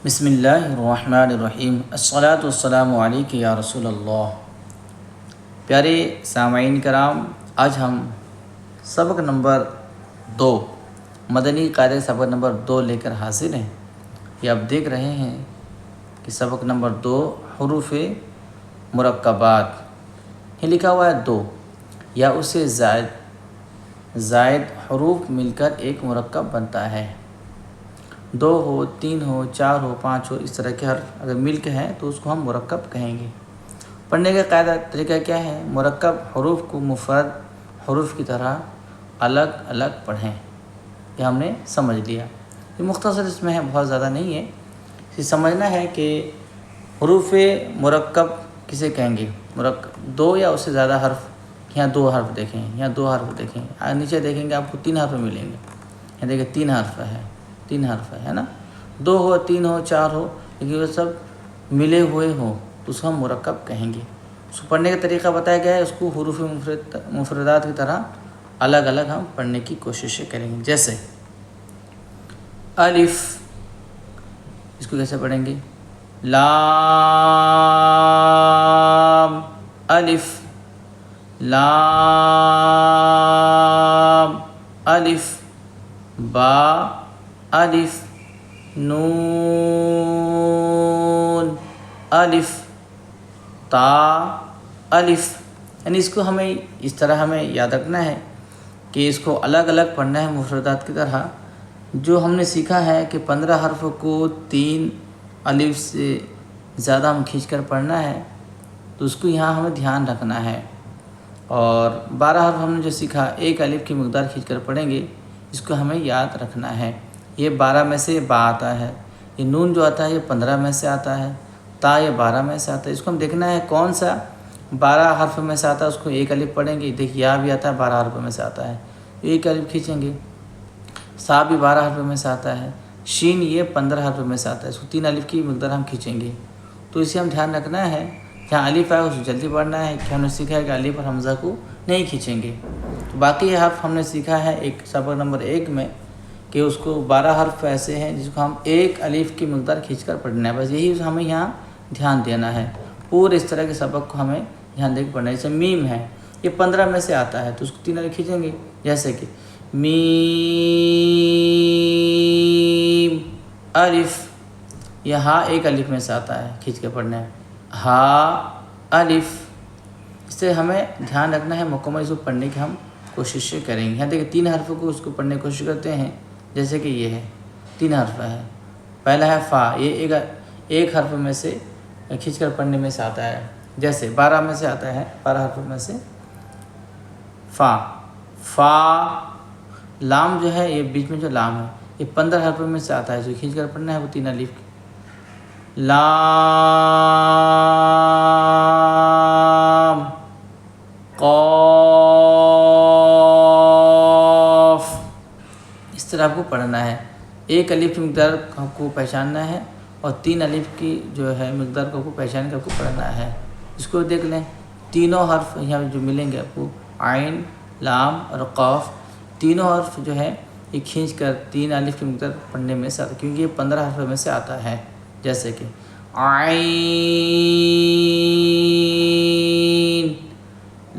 بسم اللہ الرحمن الرحیم الصلاۃ والسلام علیک یا رسول اللہ۔ پیارے سامعین کرام، آج ہم سبق نمبر 2 مدنی قاعدے سبق نمبر 2 لے کر حاضر ہیں۔ یہ آپ دیکھ رہے ہیں کہ سبق نمبر 2 حروف مرکبات یہ لکھا ہوا ہے 2 یا اس سے زائد حروف مل کر ایک مرکب بنتا ہے۔ 2 ہو، 3 ہو، 4 ہو، 5 ہو، اس طرح کے حرف اگر مل کے ہیں تو اس کو ہم مرکب کہیں گے۔ پڑھنے کا قاعدہ طریقہ کیا ہے؟ مرکب حروف کو مفرد حروف کی طرح الگ الگ پڑھیں۔ یہ ہم نے سمجھ لیا۔ یہ مختصر اس میں ہے، بہت زیادہ نہیں ہے۔ یہ سمجھنا ہے کہ حروف مرکب کسے کہیں گے؟ مرکب 2 یا اس سے زیادہ حرف، یہاں 2 حرف دیکھیں، یہاں 2 حرف دیکھیں، نیچے دیکھیں گے آپ کو 3 حرف ملیں گے۔ یہاں دیکھیں 3 حرف ہے نا۔ 2 ہو، 3 ہو، 4 ہو، لیکن وہ سب ملے ہوئے ہوں تو اس کو ہم مرکب کہیں گے۔ اس کو پڑھنے کا طریقہ بتایا گیا ہے، اس کو حروف مفردات کی طرح الگ الگ ہم پڑھنے کی کوششیں کریں گے۔ جیسے الف، اس کو کیسے پڑھیں گے؟ لام، الف لام، الف با، الف نون، الف تا، الف، یعنی اس کو ہمیں اس طرح یاد رکھنا ہے کہ اس کو الگ الگ پڑھنا ہے مفردات کی طرح۔ جو ہم نے سیکھا ہے کہ 15 حرف کو 3 الف سے زیادہ ہم کھینچ کر پڑھنا ہے، تو اس کو یہاں ہمیں دھیان رکھنا ہے۔ اور 12 حرف ہم نے جو سیکھا 1 الف کی مقدار کھینچ کر پڑھیں گے، اس کو ہمیں یاد رکھنا ہے۔ یہ 12 میں سے با آتا ہے، یہ نون جو آتا ہے یہ 15 میں سے آتا ہے، تا یہ 12 میں سے آتا ہے۔ اس کو ہم دیکھنا ہے کون سا 12 حرف میں سے آتا ہے، اس کو 1 الف پڑھیں گے۔ دیکھیے یا بھی آتا ہے 12 حرف میں سے آتا ہے، 1 الف کھینچیں گے۔ سا بھی 12 حرف میں سے آتا ہے، شین یہ 15 حرف میں سے آتا ہے، اس کو 3 الف کی مقدار ہم کھینچیں گے۔ تو اسے ہم دھیان رکھنا ہے، جہاں الف آئے اس کو جلدی پڑھنا ہے، کہ ہم نے سیکھا ہے کہ الف اور حمزہ کو نہیں کھینچیں گے۔ تو باقی یہ حرف ہم نے سیکھا ہے ایک سبق نمبر 1 میں کہ اس کو 12 حرف ایسے ہیں جس کو ہم 1 الف کی مقدار کھینچ کر پڑھنا ہے، بس یہی ہمیں یہاں دھیان دینا ہے۔ پورے اس طرح کے سبق کو ہمیں دھیان دے کے پڑھنا ہے۔ جیسے میم ہے، یہ 15 میں سے آتا ہے، تو اس کو 3 الف کھینچیں گے، جیسے کہ میم الف، یہ ہا 1 الف میں سے آتا ہے، کھینچ کے پڑھنا ہے، ہا الف۔ اس سے ہمیں دھیان رکھنا ہے، مکمل اس کو پڑھنے کی ہم کوششیں کریں گے۔ یہاں دیکھیں 3 حرفوں کو اس کو پڑھنے کی کوشش کرتے ہیں، جیسے کہ یہ ہے 3 حرف ہے۔ پہلا ہے فا، یہ ایک حرف میں سے کھینچ کر پڑھنے میں سے آتا ہے، جیسے 12 میں سے آتا ہے، 12 حرفوں میں سے فا۔ لام جو ہے یہ بیچ میں جو لام ہے یہ 15 حرفوں میں سے آتا ہے، جو کھینچ کر پڑھنا ہے وہ 3 الف۔ لام، قاف، اس طرح آپ کو پڑھنا ہے۔ 1 الف کی مقدار آپ کو پہچاننا ہے اور 3 الف کی جو ہے مقدار کو پہچان کر آپ کو پڑھنا ہے۔ اس کو دیکھ لیں، تینوں حرف یہاں جو ملیں گے آپ کو، عین، لام اور قاف، تینوں حرف جو ہے یہ کھینچ کر 3 الف کی مقدار پڑھنے میں سے آتا ہے، کیونکہ یہ 15 حرف میں سے آتا ہے۔ جیسے کہ عین،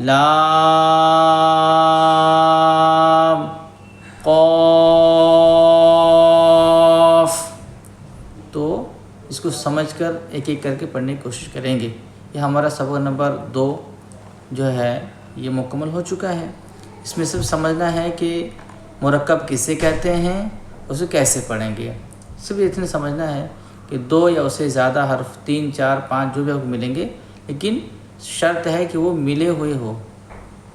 لام، قاف۔ تو اس کو سمجھ کر ایک ایک کر کے پڑھنے کی کوشش کریں گے۔ یہ ہمارا سبق نمبر 2 جو ہے یہ مکمل ہو چکا ہے۔ اس میں صرف سمجھنا ہے کہ مرکب کسے کہتے ہیں، اسے کیسے پڑھیں گے۔ صرف اتنا سمجھنا ہے کہ 2 یا اس سے زیادہ حرف 3، 4، 5 جو بھی آپ کو ملیں گے، لیکن شرط ہے کہ وہ ملے ہوئے ہو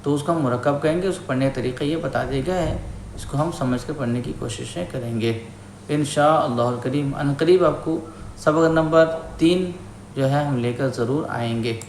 تو اس کو ہم مرکب کہیں گے۔ اس کو پڑھنے کا طریقہ یہ بتا دیا گیا ہے، اس کو ہم سمجھ کر پڑھنے کی کوششیں کریں گے انشاءاللہ الکریم۔ عنقریب آپ کو سبق نمبر 3 جو ہے ہم لے کر ضرور آئیں گے۔